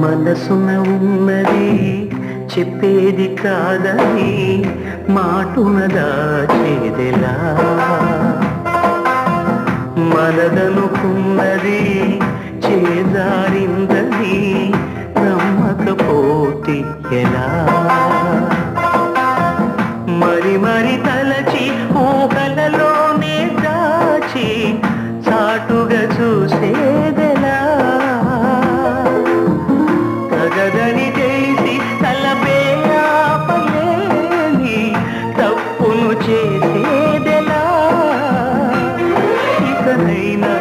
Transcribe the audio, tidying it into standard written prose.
మనసున ఉన్నది చెప్పేది కాదని మాటున దాచేదెలా మనదనుకున్నది చేదారిందని నమ్మకపోతే ఎలా మరి మరి తలచి ఊహలలోనే దాచి చాటుగా చూసేదెలా తగదని తెలిసి తలపే ఆపలేని తప్పును చేసేదెలా ఇకనైనా